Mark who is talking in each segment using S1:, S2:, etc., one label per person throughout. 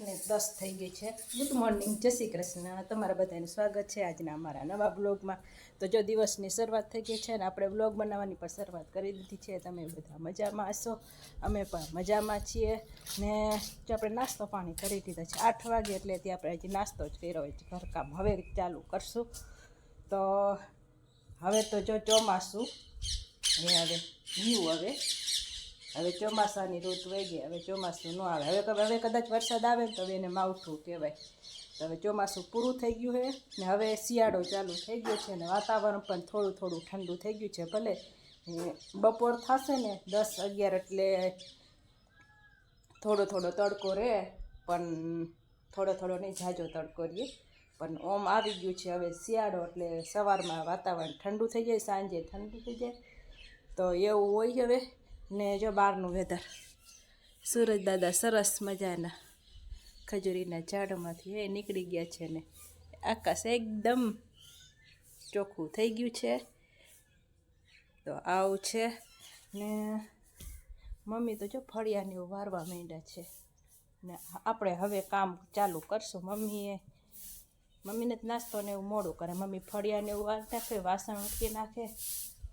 S1: 8:10 થઈ ગઈ છે। ગુડ મોર્નિંગ, જય શ્રી કૃષ્ણ। તમારા બધાનું સ્વાગત છે આજના અમારા નવા બ્લોગમાં। તો જો દિવસની શરૂઆત થઈ ગઈ છે ને આપણે બ્લોગ બનાવવાની પણ શરૂઆત કરી દીધી છે। તમે બધા મજામાં હશો, અમે પણ મજામાં છીએ ને જો આપણે નાસ્તો પાણી કરી દીધો છે 8 વાગે, એટલે ત્યાં આપણે હજી નાસ્તો જ કર્યો હોય, ઘરકામ હવે ચાલુ કરશું। તો હવે તો જો ચોમાસું હવે ચોમાસાની ઋતુ વહી ગઈ, હવે ચોમાસું ન આવે। હવે કદાચ વરસાદ આવે ને તો એને માવઠું કહેવાય। તો હવે ચોમાસું પૂરું થઈ ગયું છે ને હવે શિયાળો ચાલુ થઈ ગયો છે ને વાતાવરણ પણ થોડું થોડું ઠંડુ થઈ ગયું છે। ભલે બપોર થશે ને 10-11 એટલે થોડો થોડો તડકો રહે, પણ થોડો નહીં, ઝાઝો તડકો રહે, પણ ઓમ આવી ગયું છે હવે શિયાળો। એટલે સવારમાં વાતાવરણ ઠંડુ થઈ જાય, સાંજે ઠંડુ થઈ જાય, તો એવું હોય હવે। ને જો બહારનું વેધર, સૂરજ દાદા સરસ મજાના ખજૂરીના ઝાડમાંથી એ નીકળી ગયા છે ને આકાશ એકદમ ચોખ્ખું થઈ ગયું છે। તો આવું છે ને મમ્મી તો જો ફળિયાને એવું વારવા માંડ્યા છે ને આપણે હવે કામ ચાલુ કરશું। મમ્મીને જ નાસ્તો ને એવું મોડું કરે, મમ્મી ફળિયાને એવું વાર નાખે, વાસણ ઉઠી નાખે,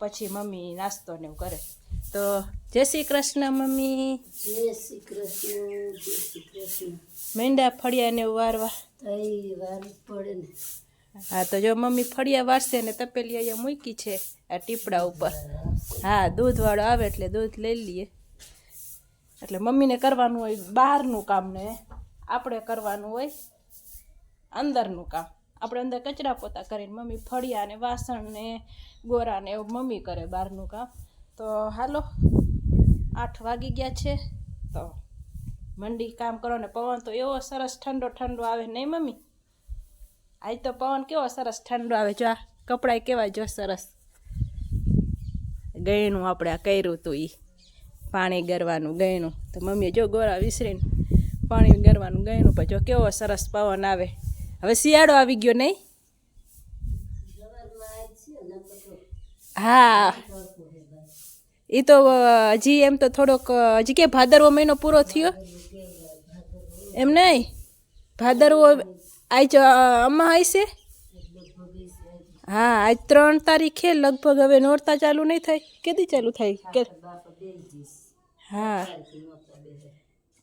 S1: પછી મમ્મી નાસ્તો ને એવું કરે। તો જય શ્રી કૃષ્ણ મમ્મી।
S2: જય શ્રી કૃષ્ણ, જય શ્રી કૃષ્ણ।
S1: મેંડા ફળિયા ને વારવા
S2: વાર પડે ને।
S1: હા, તો જો મમ્મી ફળિયા વારશે ને તપેલી અહીંયા મૂકી છે આ ટીપડા ઉપર। હા, દૂધવાળો આવે એટલે દૂધ લઈ લઈએ। એટલે મમ્મીને કરવાનું હોય બહારનું કામ ને આપણે કરવાનું હોય અંદરનું કામ। આપણે અંદર કચરા પોતા કરીને મમ્મી ફળિયા ને વાસણ ને ગોરા ને એવું મમ્મી કરે બહારનું કામ। તો હાલો 8 વાગી ગયા છે, તો મંડી કામ કરો ને। પવન તો એવો સરસ ઠંડો ઠંડો આવે નહીં મમ્મી? આજ તો પવન કેવો સરસ ઠંડો આવે, જો આ કપડાં કેવા જો સરસ ગયણું આપણે આ કર્યું હતું એ પાણી ગરવાનું ગયણું, તો મમ્મીએ જો ગોરા વિસરીને પાણી ગરવાનું ગયણું, પણ જો કેવો સરસ પવન આવે। હવે શિયાળો આવી ગયો નહીં? હા, એ તો હજી એમ તો થોડોક હજી કે ભાદરવો મહિનો પૂરો થયો એમ નહીં? ભાદરવો આજ અમા હશે? હા, આજ 3 તારીખે લગભગ હવે નોરતા ચાલુ નહીં થાય? કેદી ચાલુ થાય કે? હા,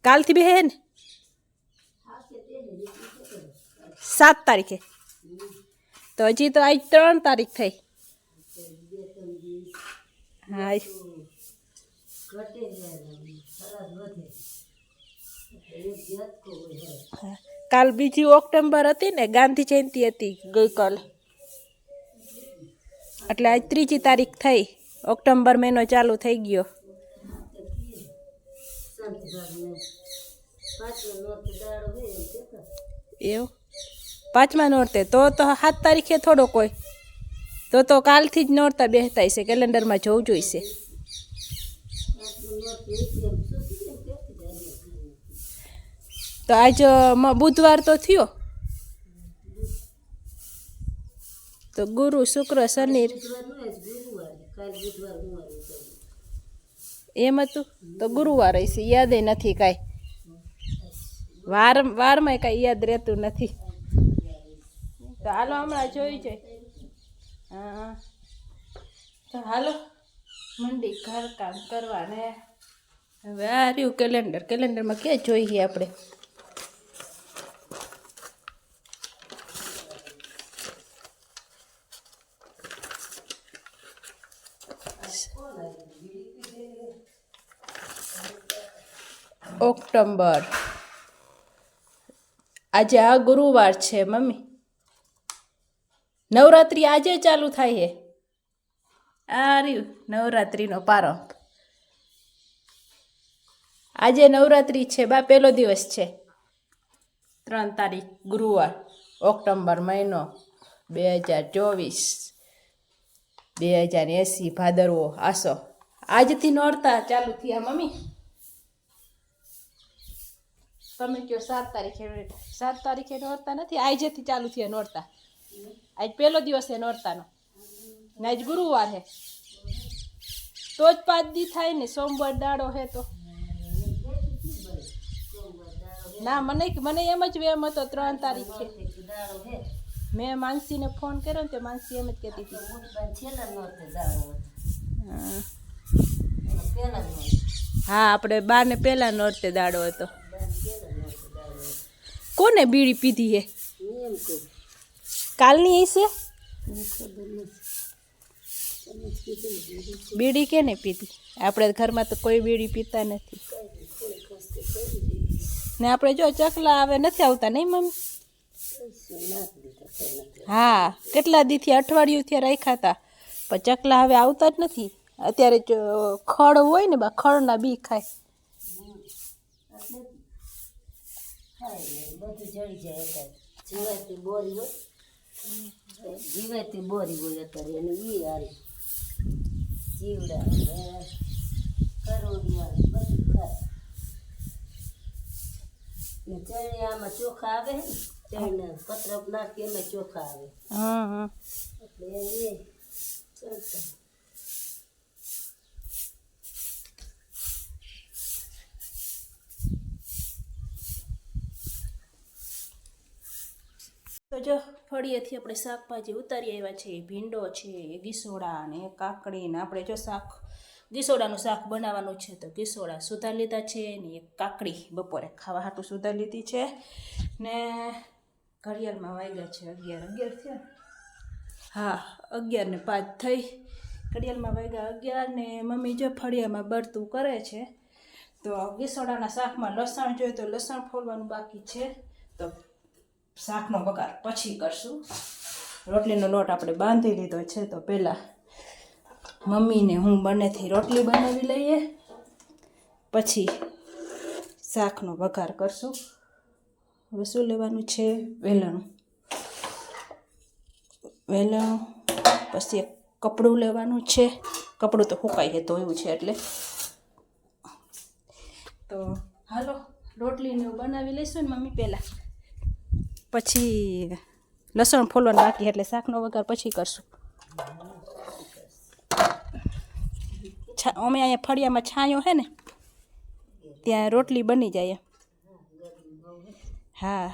S1: કાલથી બે ને 7 તારીખે, તો હજી તો આજ 3 તારીખ થઈ। હા, કાલ 2 ઓક્ટોબર હતી ને, ગાંધી જયંતિ હતી ગઈકાલ, એટલે આજ 3 તારીખ થઈ, ઓક્ટોબર મહિનો ચાલુ થઈ ગયો। એવું 5મા નોરતે તો 7 તારીખે થોડોક હોય, તો કાલથી જ નોરતા બેસતા હશે, કેલેન્ડરમાં જોવું જોઈશે। તો આજ બુધવાર તો થયો, તો ગુરુ શુક્ર શનિ એમ હતું, તો ગુરુવાર હશે, યાદ નથી કાંઈ, વારમાં કાંઈ યાદ રહેતું નથી। તો હાલો હમણાં જોઈ જાય। હા, તો હાલો મંડી ઘર કામ કરવાને। હવે આ રહ્યું કેલેન્ડરમાં ક્યાં જોઈએ આપણે? ઓક્ટોબર, આજે આ ગુરુવાર છે મમ્મી। નવરાત્રિ આજે ચાલુ થાય છે, આ રહ્યું નવરાત્રિનો પ્રારંભ। આજે નવરાત્રિ છે બા, પહેલો દિવસ છે 3 તારીખ ગુરુવાર, ઓક્ટોબર મહિનો 2024, 2080 ભાદરવો આસો। આજથી નોરતા ચાલુ થયા મમ્મી? તમે કહો 7 તારીખે નોરતા નથી, આજથી ચાલુ થયા નોરતા। આજ પહેલો દિવસ છે નોરતાનો ને આજ ગુરુવાર છે, તો જ 5 દી થાય ને, સોમવાર દાડો છે તો ના મને એમ જ વેમ હતો 3 તારીખે
S2: દાડો હે
S1: મેં માનસીને ફોન કર્યો ને તો માનસી એમ જ કહેતી હતી
S2: છેલ્લા નોરતે દાડો
S1: હા.
S2: પેલા નોરતે
S1: હા આપણે 12 ને પહેલા નોરતે દાડો હતો
S2: પેલા નોરતે દાડો
S1: કોને બીડી પીધી હે
S2: એમ કહું
S1: કાલની હશે
S2: ખબર નથી
S1: બીડી કેને પીધી આપણે ઘરમાં તો કોઈ બીડી પીતા નથી ને આપણે જો ચકલા આવે નથી આવતા નહીં મમ્મી હા કેટલા દીથી અઠવાડિયુંથી રાખ્યા હતા પણ ચકલા હવે આવતા જ નથી અત્યારે ખડ હોય ને બા ખડના બી ખાય
S2: બધું જડી જાય જીવાતી બોરી હોય જીવાતી બોરી હોય અત્યારે અને ઈ હારી જીવડા કરોડિયા બધું ખાય ને ચણે આમાં ચોખા આવે ને ચણે પત્ર નાખી એમાં ચોખા આવે
S1: હા
S2: એટલે એ ચાલતા
S1: તો જો ફળીએથી આપણે શાકભાજી ઉતારી આવ્યા છે ભીંડો છે ગીસોડા ને કાકડી ને આપણે જો શાક ગીસોડાનું શાક બનાવવાનું છે તો ગીસોડા સુધારી લીધા છે ને એક કાકડી બપોરે ખાવા હાટું સુધારી લીધી છે ને ઘડિયાળમાં વાગ્યા છે 11 થયા હા 11:05 થઈ ઘડિયાળમાં વાગ્યા 11 ને મમ્મી જો ફળિયામાં બળતું કરે છે તો ગીસોડાના શાકમાં લસણ જોઈએ તો લસણ ફોલવાનું બાકી છે તો શાકનો વઘાર પછી કરશું રોટલીનો લોટ આપણે બાંધી લીધો છે તો પહેલાં મમ્મીને હું બંનેથી રોટલી બનાવી લઈએ પછી શાકનો વઘાર કરશું હવે શું લેવાનું છે વેલણ પછી એક કપડું લેવાનું છે કપડું તો સુકાઈ ધોયું છે એટલે તો હાલો રોટલીને એવું બનાવી લઈશું ને મમ્મી પહેલાં પછી લસણ ફોલવાનું બાકી એટલે શાકનો વઘાર પછી કરશું અમે અહીંયા ફળિયામાં છાંયો હે ને ત્યાં રોટલી બની જાય હા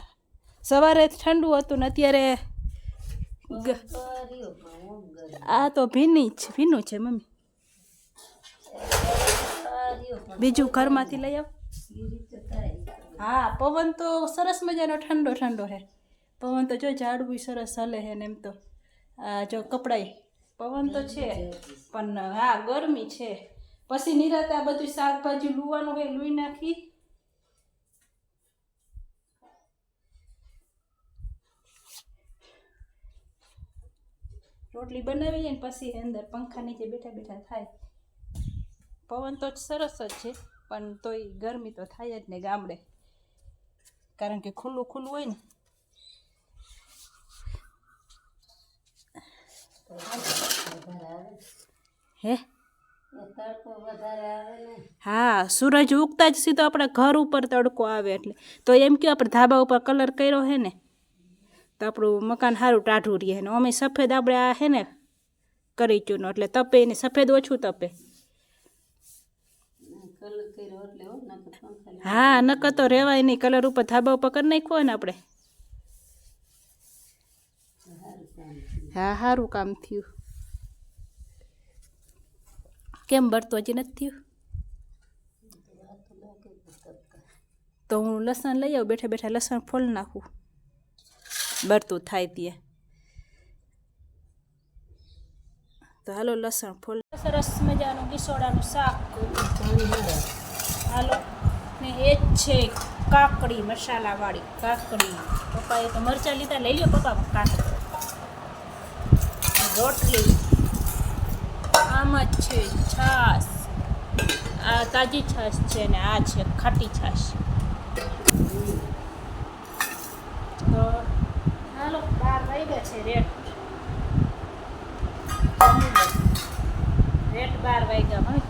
S1: સવારે ઠંડુ હતું ને અત્યારે આ તો ભીનું છે મમ્મી બીજું ઘરમાંથી લઈ આવ હા પવન તો સરસ મજાનો ઠંડો હે પવન તો જો ઝાડવું સરસ હલે હે ને એમ તો આ જો કપડાય પવન તો છે પણ હા ગરમી છે પછી નિરાતે આ બધું શાકભાજી લૂવાનું હોય લૂઈ નાખી રોટલી બનાવી ને પછી અંદર પંખા નીચે બેઠા થાય પવન તો સરસ જ છે પણ તોય ગરમી તો થાય જ ને ગામડે કારણ કે ખુલ્લું હોય ને હે હા સૂરજ ઉગતા જ સીધો આપણા ઘર ઉપર તડકો આવે એટલે તો એમ કે આપણે ધાબા ઉપર કલર કર્યો હે ને તો આપણું મકાન સારું ટાઢું રહે ને અમે સફેદ આપણે આ હે ને કરી ચૂનો એટલે તપે ને સફેદ ઓછું તપે હા નકર તો રહેવાય નહીં કલર ઉપર ધાબા ઉપર કરી નાખ્યો હોય ને આપણે હા સારું કામ થયું કેમ બળતો હજી નથી થયું તો હું લસણ લઈ આવું બેઠા લસણ ફોલ નાખું બળતું થાય ત્યાં તો હાલો લસણ ફોલ સરસ મજાનું ગીસોડાનું શાક હાલો ને એ જ છે કાકડી મસાલાવાળી કાકડી પપ્પાએ તો મરચાં લીધા લઈ લ્યો પપ્પા કાકડી રોટલી આમાં જ છે છાશ આ તાજી છાશ છે ને આ છે ખાટી છાશ તો હાલો 12 વાગ્યા છે રેટ 12 વાગ્યા ભાઈ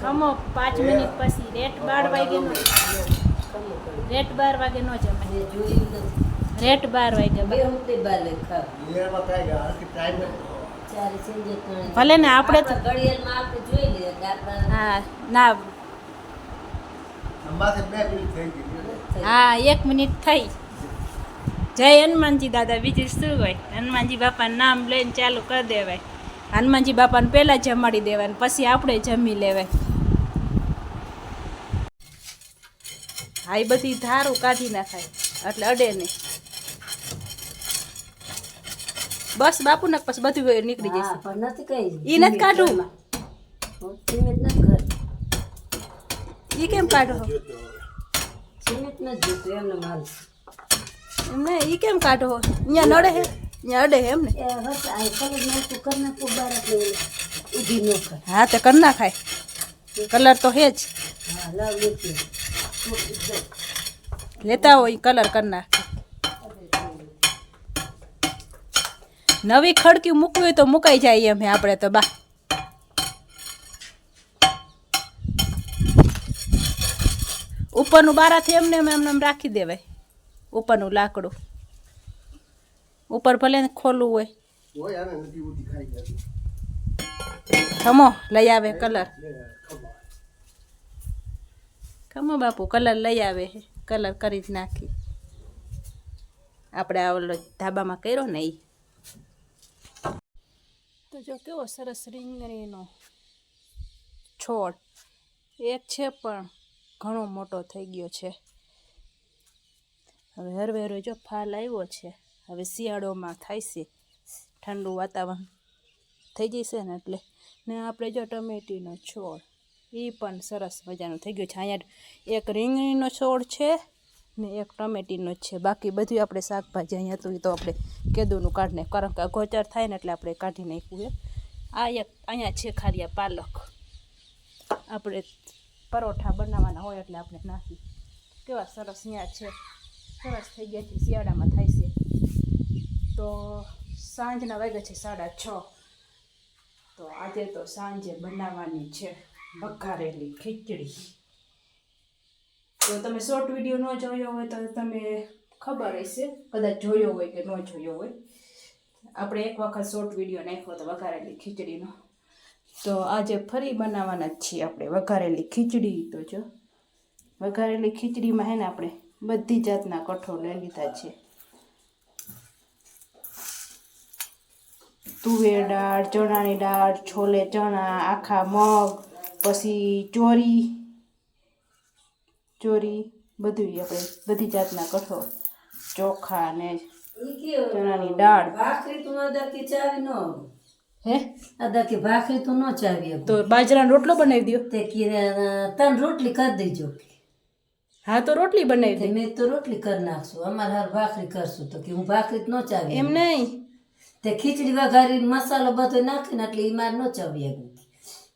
S1: ખમો 5 મિનિટ પછી રેટ 12 વાગે નો રેટ 12 વાગે નો જમે રેટ 12 વાગે ભલે ને આપણે તો હા ના હા 1 મિનિટ થઈ. જય હનુમાનજી દાદા. બીજું શું હોય? હનુમાનજી બાપાનું નામ લઈને ચાલુ કરી દેવાય. હનુમાનજી બાપાને પહેલાં જમાડી દેવાય ને પછી આપણે જમી લેવાય. હા, એ બધી ધારું કાઢી નાખાય એટલે અડે નહીં. બસ બાપુ ને પછી બધું નીકળી જશે.
S2: હા પણ નથી કઈ
S1: ઈ નથી કાઢું.
S2: સિમેન્ટ નથી ઘર
S1: ઈ કેમ કાઢો?
S2: સિમેન્ટ નથી જોતું એમને માલ
S1: એમને ઈ કેમ કાઢો? અહીંયા નડે હે, અહીંયા અડે હે એમને.
S2: એ બસ આ કલર નાખું કર નાખું બાર એટલે ઊભી ન ખાય.
S1: હા તે કરી નાખાય. કલર તો હે જ.
S2: હા લાવ લેતી
S1: લેતા હોય કલર કરી નાખે. નવી ખડકી મૂકવી હોય તો મુકાઈ જાય એમ આપણે તો બા. ઉપરનું બારાથી એમને એમ રાખી દેવાય. ઉપરનું લાકડું ઉપર ભલે ને ખોલવું હોય. ખમો લઈ આવે કલર. ખમો બાપુ કલર લઈ આવે. કલર કરી જ નાખી. આપણે આ ઓલો ધાબામાં કર્યો ને એ તો જો કેવો સરસ રીંગણીનો છોડ એક છે પણ ઘણો મોટો થઈ ગયો છે. હવે હરવેરો જો ફાલ આવ્યો છે. હવે શિયાળોમાં થાય છે. ઠંડુ વાતાવરણ થઈ જશે ને એટલે. ને આપણે જો ટમેટીનો છોડ એ પણ સરસ મજાનો થઈ ગયો છે. અહીંયા એક રીંગણીનો છોડ છે ને એક ટમેટીનો જ છે. બાકી બધું આપણે શાકભાજી અહીંયા હતું તો આપણે કેદુનું કાઢી નાખ્યું કારણ કે અગોચર થાય ને એટલે આપણે કાઢી નાખ્યું. આ એક અહીંયા છે ખાલી પાલક. આપણે પરોઠા બનાવવાના હોય એટલે આપણે નાખી. કેવા સરસ અહીંયા છે. સરસ થઈ ગયા છે. શિયાળામાં થાય છે. તો સાંજના વાગ્યા છે 6:30. તો આજે તો સાંજે બનાવવાની છે વઘારેલી ખીચડી. તો તમે શોર્ટ વિડીયો ન જોયો હોય તો તમે ખબર હશે, કદાચ જોયો હોય કે ન જોયો હોય. આપણે એક વખત શોર્ટ વિડીયો નાખ્યો હતો વઘારેલી ખીચડીનો. તો આજે ફરી બનાવવાના જ છીએ આપણે વઘારેલી ખીચડી. તો જો વઘારેલી ખીચડીમાં હે ને આપણે બધી જાતના કઠોળ લઈ લીધા છે. તુવેર દાળ, ચણાની દાળ, છોલે ચણા, આખા મગ, પછી ચોરી બધું આપણે બધી જાતના કઠોળ, ચોખા ને ચણાની દાળ.
S2: ભાખરી તો અદા કે ચાવી ન
S1: હે
S2: અદા કે ભાખરી તો ન ચાવી
S1: તો બાજરાનો રોટલો બનાવી દો.
S2: તે કીરે તન રોટલી કરી દેજો.
S1: હા તો રોટલી બનાવી દે.
S2: મેં તો રોટલી કરી નાખશું. અમારે હાર ભાખરી કરશું તો કે હું ભાખરી ન ચાવી
S1: એમ નહીં.
S2: તે ખીચડી વઘારી મસાલો બધો નાખીને એટલે એ મારે ન ચાવી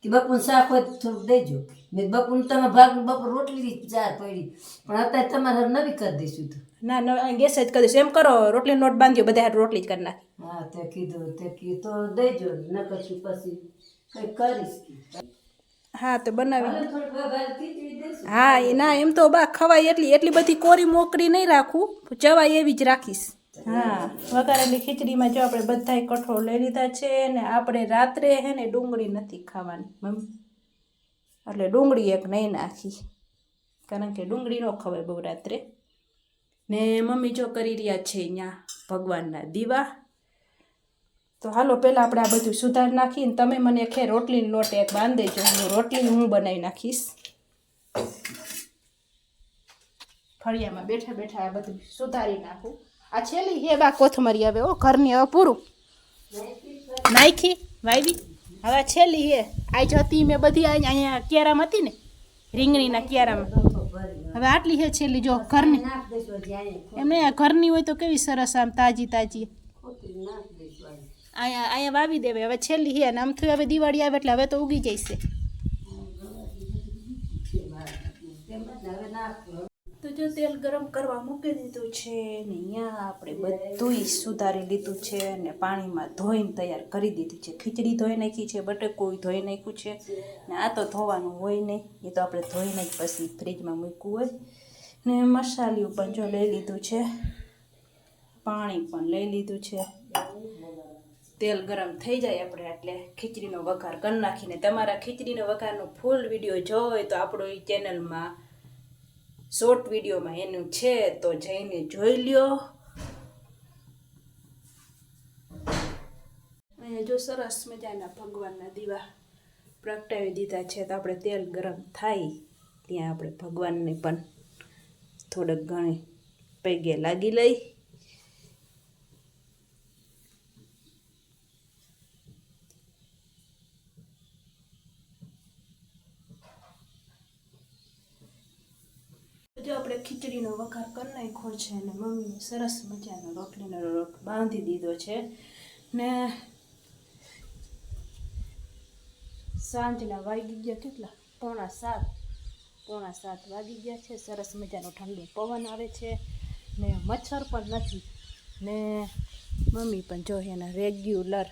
S2: કે બપોર શાક હોય તો થોડુંક દેજો. મેં બપોર તમે બપોર રોટલી ચાર પડી પણ અત્યારે તમારે હાર નવી કરી દઈશું. તો
S1: ના ગેસ જ કરી દઈશું. એમ કરો રોટલી લોટ બાંધ્યો બધા હાર રોટલી જ કરી નાખી.
S2: હા તે કીધું તો દેજો ન પછી પછી કઈ કરીશ.
S1: હા તો બનાવી.
S2: થોડીક વઘારી ખીચડી દઈશું.
S1: હા એ ના એમ તો બા ખવાય એટલી બધી કોરી મોકરી નહીં રાખું, ચવાય એવી જ રાખીશ. હા વઘારેલી ખીચડીમાં જો આપણે બધાય કઠોળ લઈ લીધા છે ને આપણે રાત્રે હે ને ડુંગળી નથી ખાવાની મમ્મી, એટલે ડુંગળી એક નહીં નાખી કારણ કે ડુંગળી ન ખવાય બહુ રાત્રે. ને મમ્મી જો કરી રહ્યા છે અહીંયા ભગવાનના દીવા. તો હાલો પહેલાં આપણે આ બધું સુધાર નાખીને તમે મને ખે રોટલીનો લોટ એક બાંધી દેજો. રોટલી હું બનાવી નાખીશ. ફળિયામાં બેઠા બેઠા આ બધું સુધારી નાખું. આ છેલ્લી હે બા કોથમરી હવે ઓ ઘરની હવે પૂરું નાખી વાવી. હવે છેલ્લી હે આ જ હતી મેં બધી અહીંયા ક્યારામાં હતી ને રીંગણીના ક્યારામાં. હવે આટલી હે છેલ્લી. જો ઘરની એમને ઘરની હોય તો કેવી સરસ આમ તાજી તાજી અહીંયા વાવી દેવે. હવે છેલ્લી હે ને આમ થયું હવે દિવાળી આવે એટલે હવે તો ઉગી જશે. તો જો તેલ ગરમ કરવા મૂકી દીધું છે ને અહીંયા આપણે બધું સુધારી લીધું છે ને પાણીમાં ધોઈને તૈયાર કરી દીધી છે. ખીચડી ધોઈ નાખી છે, બટેકું ધોઈ નાખ્યું છે ને આ તો ધોવાનું હોય નહીં, એ તો આપણે ધોઈને જ પછી ફ્રીજમાં મૂકવું હોય. ને મસાલિયું પણ જો લઈ લીધું છે, પાણી પણ લઈ લીધું છે. તેલ ગરમ થઈ જાય આપણે એટલે ખીચડીનો વઘાર કરી નાખીને તમારા ખીચડીનો વઘારનો ફૂલ વિડીયો જોઈ તો આપણો એ ચેનલમાં શોર્ટ વિડીયોમાં એનું છે, તો જઈને જોઈ લ્યો. અહીંયા જો સરસ મજાના ભગવાનના દીવા પ્રગટાવી દીધા છે. તો આપણે તેલ ગરમ થાય ત્યાં આપણે ભગવાનને પણ થોડુંક ઘણી પૈગે લાગી લઈ. જો આપણે ખીચડીનો વઘાર કરી નાખ્યો છે અને મમ્મીએ સરસ મજાનો રોટલીનો રોટ બાંધી દીધો છે ને સાંજના વાગી ગયા કેટલા 6:45 વાગી ગયા છે. સરસ મજાનો ઠંડો પવન આવે છે ને મચ્છર પણ નથી ને મમ્મી પણ જો એના રેગ્યુલર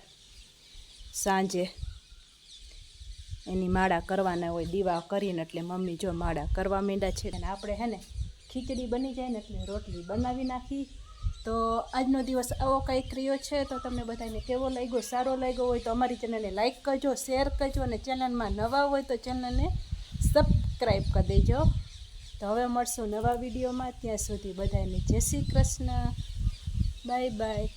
S1: સાંજે એની માળા કરવાના હોય દીવા કરીને, એટલે મમ્મી જો માળા કરવા માંડ્યા છે. અને આપણે હે ને ખીચડી બની જાય ને એટલે રોટલી બનાવી નાખી. તો આજનો દિવસ આવો કંઈક રહ્યો છે. તો તમને બધાને કેવો લાગ્યો, સારો લાગ્યો હોય તો અમારી ચેનલને લાઈક કરજો, શેર કરજો અને ચેનલમાં નવા હોય તો ચેનલને સબસ્ક્રાઈબ કરી દેજો. તો હવે મળશું નવા વિડીયોમાં. ત્યાં સુધી બધાને જય શ્રી કૃષ્ણ. Bye bye.